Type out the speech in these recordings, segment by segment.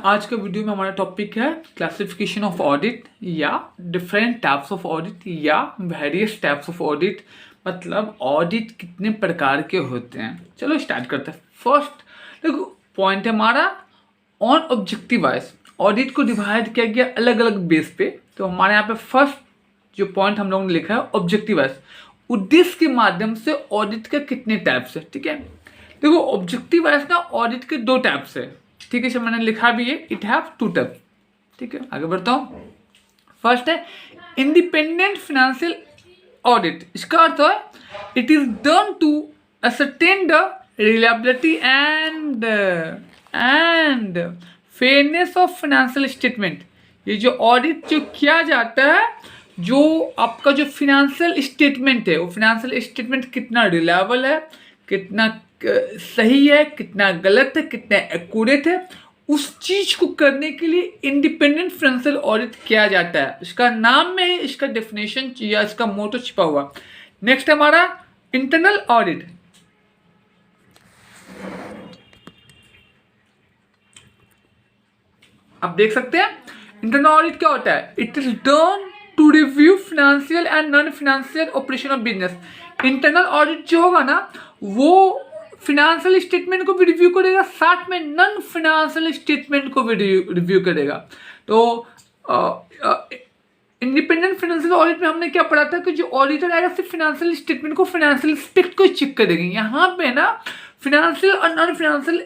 आज का वीडियो में हमारा टॉपिक है क्लासिफिकेशन ऑफ ऑडिट या डिफरेंट टाइप्स ऑफ ऑडिट या वेरियस टाइप्स ऑफ ऑडिट। मतलब ऑडिट कितने प्रकार के होते हैं। चलो स्टार्ट करते हैं। फर्स्ट देखो पॉइंट है हमारा ऑन ऑब्जेक्टिव वाइज। ऑडिट को डिवाइड किया गया अलग अलग बेस पे। तो हमारे यहाँ पे फर्स्ट जो पॉइंट हम लोगों ने लिखा है ऑब्जेक्टिव वाइज, उद्देश्य के माध्यम से ऑडिट के कितने टाइप्स है। ठीक है, देखो ऑब्जेक्टिव वाइज ना ऑडिट के दो टाइप्स है। ठीक है, इसे मैंने लिखा भी है, इट हैव टू टाइप। ठीक है, आगे बढ़ता हूँ। फर्स्ट है इंडिपेंडेंट फाइनेंशियल ऑडिट। इसका अर्थ है it is done to ascertain the reliability and fairness of financial statement. ये जो ऑडिट जो किया जाता है, जो आपका जो फाइनेंशियल स्टेटमेंट है, वो फाइनेंशियल स्टेटमेंट कितना रिलायबल है, कितना सही है, कितना गलत है, कितना एक्यूरेट है, उस चीज को करने के लिए इंडिपेंडेंट फाइनेंशियल ऑडिट किया जाता है। इसका नाम में ही इसका डेफिनेशन या इसका मोटो छिपा हुआ। नेक्स्ट हमारा इंटरनल ऑडिट। आप देख सकते हैं इंटरनल ऑडिट क्या होता है। It is done to review financial and non financial operation of business. Internal audit जो होगा ना, वो फिनेंशियल स्टेटमेंट को भी रिव्यू करेगा, साथ में नॉन फिनेंशियल स्टेटमेंट को भी रिव्यू करेगा। तो इंडिपेंडेंट फाइनेंशियल ऑडिट में हमने क्या पढ़ा था कि जो ऑडिटर आएगा सिर्फ फिनेंशियल स्टेटमेंट को, फाइनेंशियल एस्पेक्ट को चेक करेंगे। यहाँ पे ना फिनेंशियल और नॉन फिनेंशियल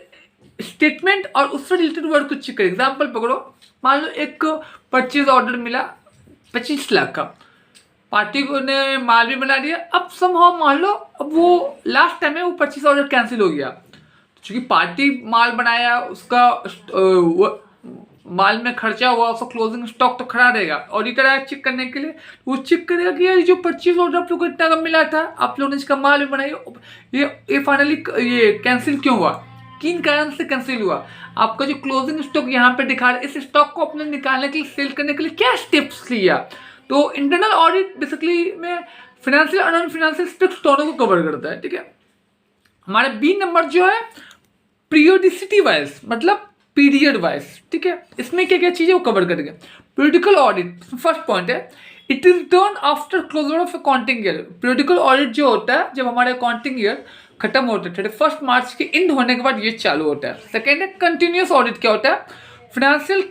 स्टेटमेंट और उससे रिलेटेड वर्ड को चेक करेंगे। एग्जाम्पल पकड़ो, मान लो एक परचेज ऑर्डर मिला 25 लाख का, पार्टी को ने माल भी बना दिया। अब समहाउ मान लो अब वो लास्ट टाइम में वो 25 ऑर्डर कैंसिल हो गया, क्योंकि पार्टी माल बनाया, उसका माल में खर्चा हुआ, उसका क्लोजिंग स्टॉक तो खड़ा रहेगा। ऑडिटर आया चेक करने के लिए, वो चेक करेगा कि ये जो 25 ऑर्डर आप लोग को इतना कम मिला था, आप लोगों ने इसका माल भी बनाया, ये फाइनली ये कैंसिल क्यों हुआ, किन कारण से कैंसिल हुआ, आपका जो क्लोजिंग स्टॉक यहाँ पे दिखा रहा है, इस स्टॉक को अपने निकालने के लिए, सेल करने के लिए क्या स्टेप्स लिया। तो इंटरनल ऑडिट बेसिकली में फाइनेंशियल और नॉन फाइनेंशियल एस्पेक्ट्स दोनों को कवर करता है। ठीक है, हमारे बी नंबर जो है पीरियोडिसिटी वाइज, मतलब पीरियड वाइज। ठीक है, इसमें क्या क्या चीजें वो कवर करेंगे। पीरियडिकल ऑडिट फर्स्ट पॉइंट है, it is done after closure of accounting year. Periodical audit जो होता है जब हमारे अकाउंटिंग ईयर खत्म होता है, 31 मार्च के एंड होने के बाद ये चालू होता है। सेकेंड है कंटिन्यूस ऑडिट। क्या होता है, financial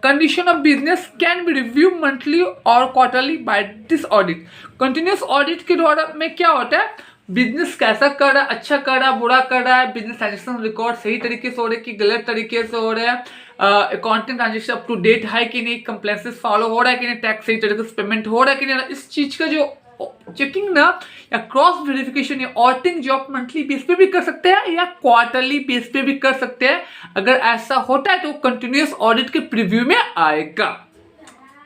condition of business can be review monthly और quarterly by this audit. Continuous audit के द्वारा में क्या होता है, बिजनेस कैसा कर रहा है, अच्छा कर रहा है, बुरा कर रहा है, बिजनेस ट्रांजेक्शन रिकॉर्ड सही तरीके से हो रहे हैं कि गलत तरीके से हो रहे हैं, accounting transaction up to date है कि नहीं, कंप्लेंसेस फॉलो हो रहा है कि नहीं, टैक्स सही तरीके से पेमेंट हो रहा है कि नहीं, इस चीज का जो चेकिंग ना या क्रॉस वेरिफिकेशन या ऑडिटिंग जो आप मंथली बेस पे भी कर सकते हैं या क्वार्टरली बेस पे भी कर सकते हैं। अगर ऐसा होता है तो कंटिन्यूअस ऑडिट के प्रीव्यू में आएगा।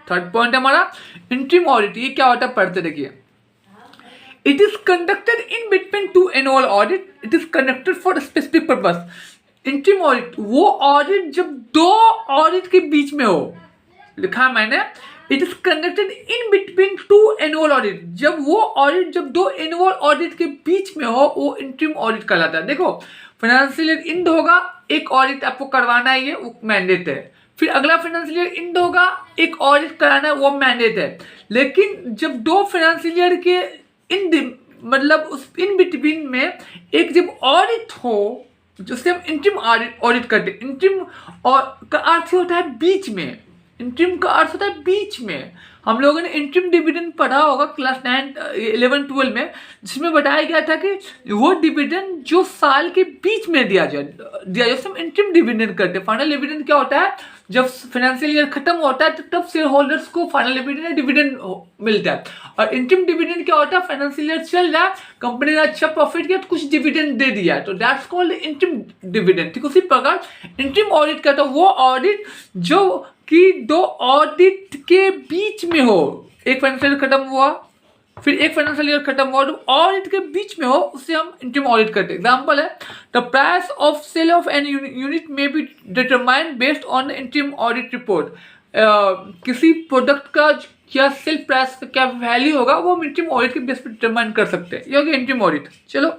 थर्ड पॉइंट हमारा इंटरिम ऑडिट। ये क्या होता है पढ़ते देखिए। It is conducted in between two annual audit. It is conducted for specific purpose. Interim audit वो ऑडिट जब दो ऑडिट के बीच में हो, लिखा मैंने, it is conducted in between two annual audit. जब वो ऑडिट जब दो एनुअल ऑडिट के बीच में हो, वो इंटरिम ऑडिट कहलाता है। देखो फाइनेंशियल ईयर एंड होगा, एक ऑडिट आपको करवाना ही है, वो मैंडेट है। फिर अगला फाइनेंशियल ईयर एंड होगा, एक ऑडिट कराना है, वो मैंडेट है। लेकिन जब दो फाइनेंशियल ईयर के मतलब उस इन बिटवीन में एक जब ऑडिट हो, जिससे हम इंटरिम ऑडिट करते हैं। इंटरिम का अर्थ होता है बीच में। इंटरिम का अर्थ होता है बीच में। हम लोगों ने इंटरिम डिविडेंड पढ़ा होगा क्लास 9, 11, 12 में, जिसमें बताया गया था कि वो डिविडेंड जो साल के बीच में दिया जाए, जैसे हम इंटरिम डिविडेंड करते हैं। फाइनल डिविडेंड क्या होता है, जब फाइनेंशियल ईयर खत्म होता है तब शेयर होल्डर्स को फाइनल डिविडेंड मिलता है। और इंटरिम डिविडेंड क्या होता है, फाइनेंशियल ईयर चल रहा है, कंपनी ने अच्छा प्रॉफिट किया तो कुछ डिविडेंड दे दिया, तो दैट्स कॉल्ड इंटरिम डिविडेंड। ठीक उसी प्रकार इंटरिम ऑडिट करता है वो ऑडिट जो कि दो ऑडिट के बीच में हो। एक फाइनेंशियल ईयर खत्म हुआ, फिर एक फाइनेंशियल ईयर खत्म हुआ, तो ऑडिट के बीच में हो, उससे हम इंटरिम ऑडिट करते हैं। एग्जांपल है the price of sale of an unit may be determined based on interim audit report. किसी प्रोडक्ट का क्या सेल प्राइस का क्या वैल्यू होगा, वो हम इंटरिम ऑडिट के बेस पर डिटरमाइन कर सकते हैं। ये हो गया इंटरिम ऑडिट। चलो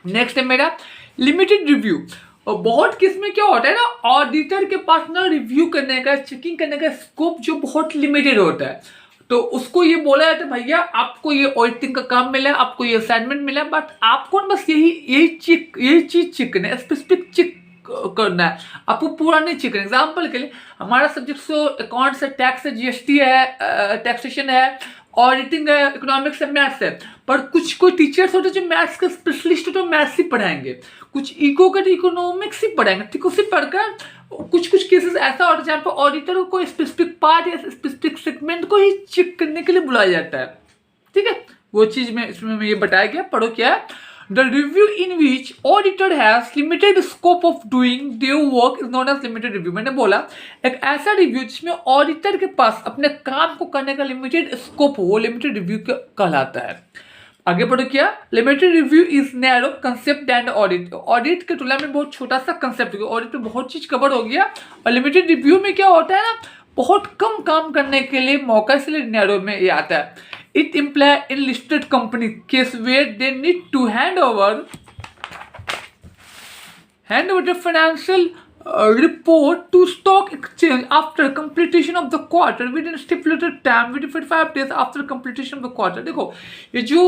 नेक्स्ट है मेरा लिमिटेड रिव्यू। और बहुत केस में क्या होता है ना, ऑडिटर के पास ना रिव्यू करने का, चेकिंग करने का स्कोप जो बहुत लिमिटेड होता है। तो उसको ये बोला जाता है भैया आपको ये ऑडिटिंग का काम मिला है, आपको ये असाइनमेंट मिला है, बट आपको बस यही चीज चेक करना है, स्पेसिफिक चेक करना है, आपको पूरा नहीं चेक करना। एग्जाम्पल के लिए हमारा सब्जेक्ट तो अकाउंट्स है, टैक्स है, जीएसटी है, टैक्सेशन है, ऑडिटिंग है, इकोनॉमिक्स है, मैथ्स है। पर कुछ कोई टीचर्स होते हैं जो मैथ्स के स्पेशलिस्ट होते हैं, मैथ्स ही पढ़ाएंगे, कुछ इको के इकोनॉमिक्स ही पढ़ाएंगे, ठीक, उसी पढ़कर कुछ केसेस ऐसा होता है जहाँ पर ऑडिटर को कोई स्पेसिफिक पार्ट या स्पेसिफिक सेगमेंट को ही चेक करने के लिए बुलाया जाता है, ठीक है। वो चीज में इसमें ये बताया गया, पढ़ो क्या है। The review in which auditor has limited scope of doing their work is known as limited review। मैंने बोला एक ऐसा रिव्यू जिसमें ऑडिटर के पास अपने काम को करने का लिमिटेड स्कोप हो, वो लिमिटेड रिव्यू कहलाता है। आगे बढ़ो क्या, limited review is narrow concept and audit. Audit के तुलना में बहुत छोटा सा कंसेप्ट है, ऑडिट में बहुत चीज कवर हो गया, और लिमिटेड रिव्यू में क्या होता है ना, बहुत कम काम करने के लिए मौका, इसलिए नैरो में ये आता है। It imply in listed company case where they need to hand over the financial report to stock exchange after completion of the quarter within stipulated time within 45 days after completion of the quarter। देखो ये जो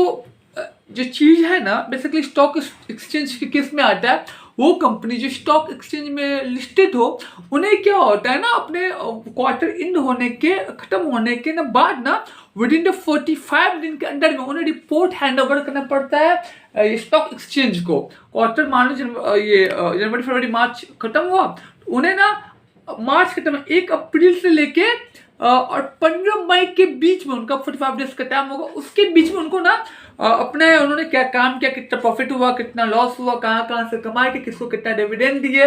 चीज है ना, basically stock exchange के case में आता है, वो कंपनी जो स्टॉक एक्सचेंज में लिस्टेड हो, उन्हें क्या होता है ना, अपने क्वार्टर एंड होने के, खत्म होने के ना बाद ना, विद इन द 45 दिन के अंदर में उन्हें रिपोर्ट हैंड ओवर करना पड़ता है ये स्टॉक एक्सचेंज को। क्वार्टर मान लो ये जनवरी फरवरी मार्च खत्म हुआ, उन्हें ना मार्च खत्म 1 अप्रैल से लेके और 15 मई के बीच में उनका 45 डेज का टाइम होगा, उसके बीच में उनको ना अपने उन्होंने क्या काम किया, कितना प्रॉफिट हुआ, कितना लॉस हुआ, कहाँ से कमाए थे, किसको कितना डिविडेंड दिए,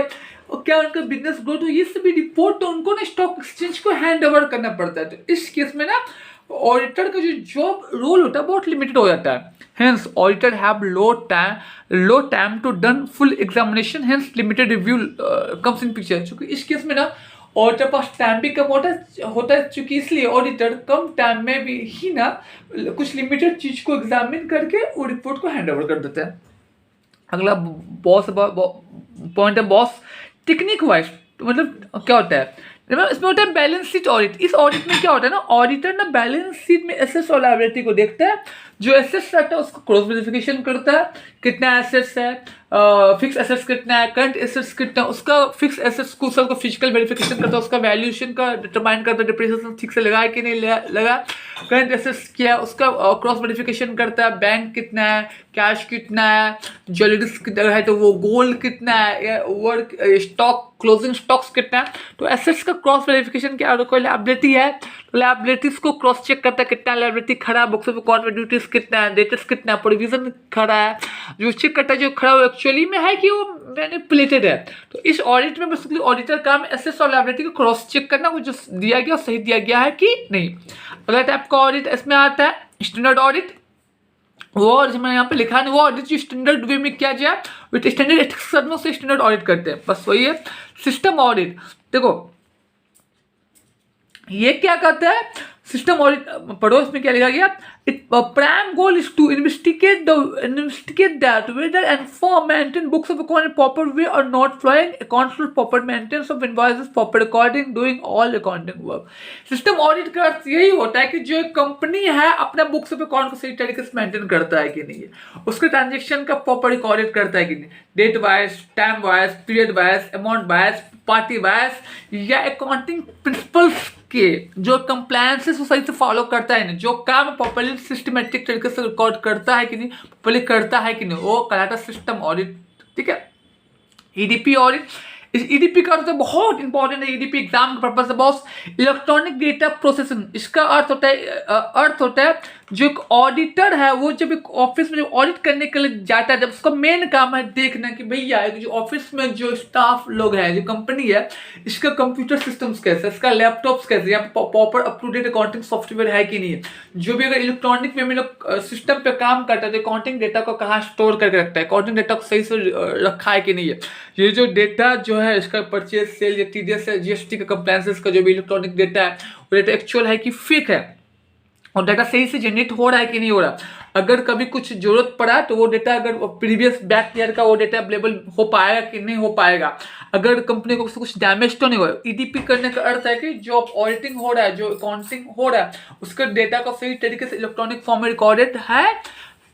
और क्या उनका बिजनेस ग्रोथ हुई, ये सभी रिपोर्ट तो उनको ना स्टॉक एक्सचेंज को हैंड ओवर करना पड़ता है। तो इस केस में ना ऑडिटर का जो जॉब रोल होता है बहुत लिमिटेड हो जाता है। Hence auditor have low time to done full examination, hence limited review comes in picture. क्योंकि इस केस में ना ऑडिटर पास टाइम भी कम होता है, चूंकि इसलिए ऑडिटर कम टाइम में भी ही ना कुछ लिमिटेड चीज को एग्जामिन करके वो रिपोर्ट को हैंड ओवर कर देता है। अगला पॉइंट है बॉस टेक्निक वाइज, मतलब क्या होता है इसमें होता है बैलेंस शीट ऑडिट। इस ऑडिट में क्या होता है ना, ऑडिटर ना बैलेंस शीट में एसेट्स और लायबिलिटी को देखता है, जो एसेट्स रहता है उसको क्रॉस वेरिफिकेशन करता है, कितना एसेट्स है, फिक्स एसेट्स कितना है, करंट एसेट्स कितना है, उसका फिक्स एसेट्स को सबका फिजिकल वेरिफिकेशन करता है, उसका वैल्यूएशन का डिटरमाइन करता है, डिप्रिसिएशन ठीक से लगा है कि नहीं लगा, करंट एसेट्स क्या है उसका क्रॉस वेरिफिकेशन करता है, बैंक कितना है, कैश कितना है, ज्वेलरीज कितना है, तो वो गोल्ड कितना है, या वर्क स्टॉक क्लोजिंग स्टॉक्स कितना है। तो एसेट्स का क्रॉस वेरिफिकेशन क्या है, कोई लायबिलिटी है तो लायबिलिटीज को क्रॉस चेक करता है, कितना लायबिलिटी खड़ा है, बुक्स ऑफ अकाउंट में ड्यूटीज कितना है, डेटर्स कितना है, प्रोविजन खड़ा है, जो चेक करता है जो खड़ा है एक्चुअली में है कि वो मैनिपुलेटेड है। तो इस ऑडिट में बेसिकली ऑडिटर काम एसेट्स और लायबिलिटी को क्रॉस चेक करना, वो जो दिया गया सही दिया गया है कि नहीं। अगला टाइप का ऑडिट इसमें आता है स्टैंडर्ड ऑडिट। वो और जो मैंने यहाँ पे लिखा है वो ऑडिट जो स्टैंडर्ड वे में किया जाए, विद स्टैंडर्ड एथिक्स से स्टैंडर्ड ऑडिट करते हैं, बस वही है। सिस्टम ऑडिट, देखो ये क्या कहता है, सिस्टम ऑडिट पढ़ो, इसमें क्या लिखा गया, prime goal is to investigate that whether and form maintain books of account in proper way और not flowing accounts for proper maintenance of invoices proper according doing all accounting work. System audit का अर्थ यही होता है कि जो एक company है अपना बुक्स ऑफ अकाउंट को सही तरीके से मेंटेन करता है कि नहीं है, उसके ट्रांजेक्शन का प्रॉपर ऑडिट करता है कि नहीं, date wise, time wise, period wise, amount wise, party wise, या अकाउंटिंग प्रिंसिपल्स के जो कंप्लायंसेस सही से फॉलो करता है नहीं, जो काम प्रॉपर्ली सिस्टमेटिक तरीके से रिकॉर्ड करता है कि नहीं, प्रॉपर्ली करता है कि नहीं, वो कहलाता है सिस्टम ऑडिट, ठीक है। ईडीपी ऑडिट, इस ईडीपी का अर्थ बहुत इंपॉर्टेंट है, ईडीपी एग्जाम का पर्पस है बॉस, इलेक्ट्रॉनिक डेटा प्रोसेसिंग। इसका अर्थ होता है जो एक ऑडिटर है वो जब एक ऑफिस में ऑडिट करने के लिए जाता है, जब उसका मेन काम है देखना कि भैया जो ऑफिस में जो स्टाफ लोग हैं, जो कंपनी है, इसका कंप्यूटर सिस्टम्स कैसे, इसका लैपटॉप्स कैसे, यहाँ पे proper up to date accounting software है कि नहीं है, जो भी अगर इलेक्ट्रॉनिक में सिस्टम पे काम करता है तो अकाउंटिंग डेटा को कहाँ स्टोर करके रखता है, अकाउंटिंग डेटा को सही से रखा है कि नहीं है, ये जो डेटा जो है इसका परचेज सेल या टीडीएस या जीएसटी का कंप्लायंसेस का जो भी इलेक्ट्रॉनिक डेटा है वो डेटा एक्चुअल है कि फेक है, और डाटा सही से जनरेट हो रहा है कि नहीं हो रहा। अगर कभी कुछ जरूरत पड़ा तो वो डेटा, अगर प्रीवियस बैक ईयर का वो डेटा अवेलेबल हो पाएगा कि नहीं हो पाएगा, अगर कंपनी को कुछ डैमेज तो नहीं हो। ईडीपी करने का अर्थ है कि जो ऑडिटिंग हो रहा है, जो अकाउंटिंग हो रहा है, उसका डेटा का सही तरीके से इलेक्ट्रॉनिक फॉर्म में रिकॉर्डेड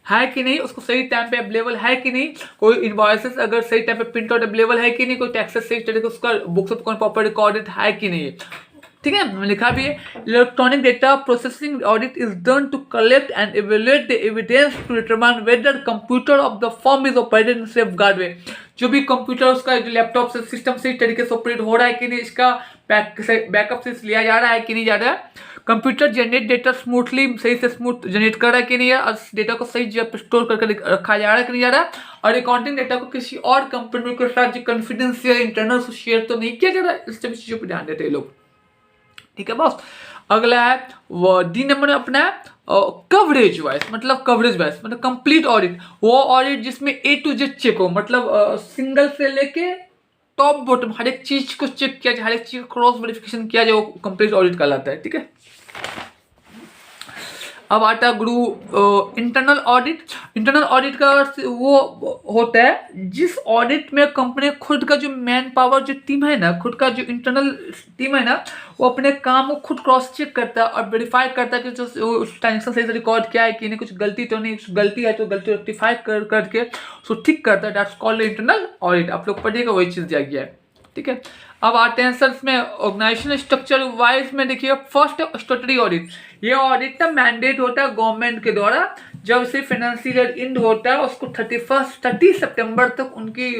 है कि नहीं, उसको सही टाइम पे अवेलेबल है कि नहीं, कोई इनवॉइसेस अगर सही टाइम पे प्रिंट आउट अवेलेबल है कि नहीं, कोई टैक्सेस सही तरीके से उसका books of account proper recorded है कि नहीं। ठीक है, लिखा भी है electronic data processing audit is done to collect and evaluate the evidence to determine whether computer of the firm is operated in safeguard way. जो भी कंप्यूटर उसका जो लैपटॉप से सिस्टम सही तरीके से ऑपरेट हो रहा है कि नहीं, इसका बैकअप से लिया जा रहा है कि नहीं जा रहा है, कंप्यूटर जनरेट डेटा स्मूथली, सही से स्मूथ जनरेट कर रहा है कि नहीं है, और डेटा को सही जगह स्टोर करके रखा जा रहा है कि नहीं जा रहा है, और अकाउंटिंग डेटा को किसी और कंपनी के साथ जो कॉन्फिडेंशियल इंटरनल शेयर तो नहीं किया जा रहा है। इस सभी चीजों पर ध्यान देते हैं लोग। ठीक है बॉस। अगला है वो डी नंबर में अपना कवरेज वाइज, मतलब कवरेज वाइज मतलब कंप्लीट ऑडिट, वो ऑडिट जिसमें ए टू जेड चेक हो, मतलब सिंगल से लेके टॉप बॉटम हर एक चीज को चेक किया जाए, हर एक चीज क्रॉस वेरिफिकेशन किया जाए, वो कंप्लीट ऑडिट कहलाता है। ठीक है, अब आता है गुरु इंटरनल ऑडिट। इंटरनल ऑडिट का अर्थ वो होता है जिस ऑडिट में कंपनी खुद का जो मैन पावर जो टीम है ना, खुद का जो इंटरनल टीम है ना, वो अपने काम को खुद क्रॉस चेक करता है और वेरीफाई करता है कि जो उस ट्रांजेक्शन सही से रिकॉर्ड किया है कि नहीं, कुछ गलती तो नहीं, कुछ गलती है तो गलती रेक्टिफाई करके उसको ठीक करता है। That's called internal audit. आप लोग पढ़िएगा, वही चीज़ दिया गया है। ठीक है, अब आते हैं सर इसमें ऑर्गेनाइजेशन स्ट्रक्चर वाइज में। देखिए फर्स्ट स्टैट्यूटरी ऑडिट, ये ऑडिट का मैंडेट होता है गवर्नमेंट के द्वारा, जब से फाइनेंशियल ईयर एंड होता है उसको 30 सितंबर तक उनकी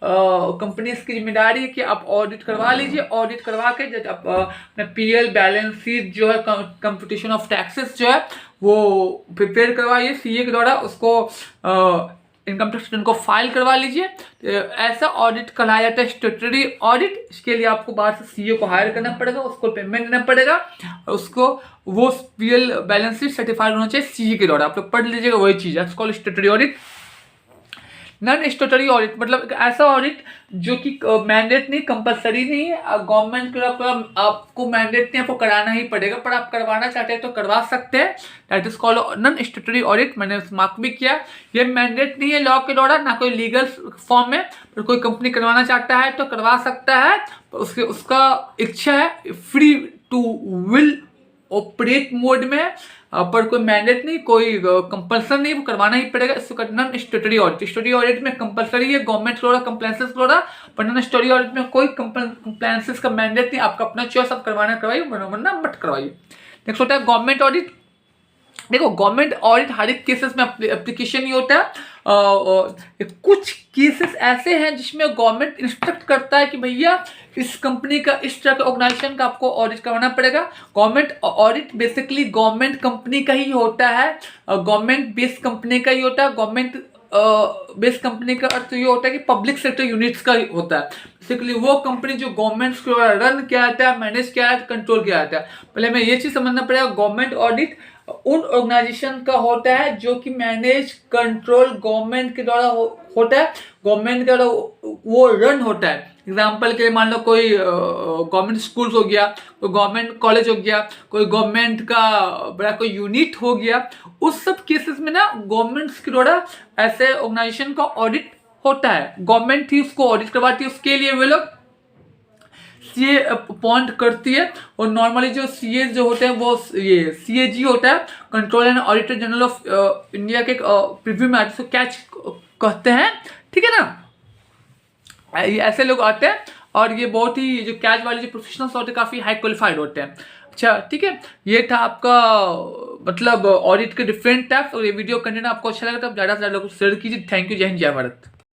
कंपनीज की जिम्मेदारी है कि आप ऑडिट करवा लीजिए। ऑडिट करवा के जब आप अपना पीएल बैलेंस शीट जो है, कंप्यूटेशन ऑफ टैक्सेस जो है वो प्रिपेयर करवाइए सीए के द्वारा, उसको इनकम टैक्स रिटर्न को फाइल करवा लीजिए। ऐसा ऑडिट कहलाया जाता है स्टैट्यूटरी ऑडिट। इसके लिए आपको बाहर से सीए को हायर करना पड़ेगा, उसको पेमेंट देना पड़ेगा, और उसको वो पीएल बैलेंस शीट सर्टिफाइड होना चाहिए सीए के द्वारा। आप लोग पढ़ लीजिएगा, वही चीज़ है called statutory audit. Non statutory audit मतलब ऐसा ऑडिट जो कि मैंडेट नहीं, कंपलसरी नहीं है, गवर्नमेंट के द्वारा आपको मैंडेट नहीं, आपको कराना ही पड़ेगा, पर आप करवाना चाहते हैं तो करवा सकते हैं। That is called non statutory audit. मैंने मार्क भी किया, ये मैंडेट नहीं है लॉ के द्वारा, ना कोई लीगल फॉर्म में, पर कोई कंपनी करवाना चाहता है तो करवा सकता है, उसका इच्छा है, free to will operate mode में, पर कोई मैंडेट नहीं, कोई कंपल्सन नहीं, वो करवाना ही पड़ेगा। इसको non statutory audit. Statutory audit में कंपल्सरी है, गवर्नमेंट द्वारा कंप्लायंसेस द्वारा, पर नॉन स्टैट्यूटरी ऑडिट में कोई कंप्लायंसेस का मैंडेट नहीं, आपका अपना चॉइस, आप करवाना करवाइए, वरना मत करवाइए। नेक्स्ट होता है गवर्नमेंट ऑडिट। देखो गवर्नमेंट ऑडिट हर एक केसेस में एप्लीकेशन ही होता है। कुछ केसेस ऐसे हैं जिसमें गवर्नमेंट इंस्ट्रक्ट करता है कि भैया इस कंपनी का, इस तरह के ऑर्गेनाइजेशन का आपको ऑडिट करवाना पड़ेगा। Government audit basically government company का ही होता है, गवर्नमेंट बेस्ड कंपनी का ही होता है। गवर्नमेंट बेस्ड कंपनी का अर्थ ये होता है कि पब्लिक सेक्टर यूनिट्स का ही होता है। बेसिकली वो कंपनी जो गवर्नमेंट को रन किया जाता है, मैनेज किया जाता है, कंट्रोल किया जाता है। पहले हमें ये चीज़ समझना पड़ेगा, गवर्नमेंट ऑडिट उन ऑर्गेनाइजेशन का होता है जो कि मैनेज कंट्रोल गवर्नमेंट के द्वारा होता है, गवर्नमेंट के द्वारा वो रन होता है। एग्जाम्पल के लिए मान लो कोई गवर्नमेंट स्कूल्स हो गया, कोई गवर्नमेंट कॉलेज हो गया, कोई गवर्नमेंट का बड़ा कोई यूनिट हो गया, उस सब केसेस में ना गवर्नमेंट के द्वारा ऐसे ऑर्गेनाइजेशन का ऑडिट होता है। गवर्नमेंट ही उसको ऑडिट करवाती है, उसके लिए वे लोग सीए अपॉइंट करती है। और नॉर्मली जो सीए जो होते हैं वो ये सीएजी होता है, control and auditor general of India के प्रीव्यू में आते, कैच कहते हैं। ठीक है ना, ऐसे लोग आते हैं और ये बहुत ही जो कैच वाले जो प्रोफेशनल्स होते हैं काफ़ी हाई क्वालिफाइड होते हैं। अच्छा ठीक है, ये था आपका मतलब ऑडिट के डिफरेंट टाइप्स। और ये वीडियो कंटेंट आपको अच्छा लगा तो आप ज़्यादा से ज़्यादा लोग शेयर कीजिए। थैंक यू, जय हिंद, जय भारत।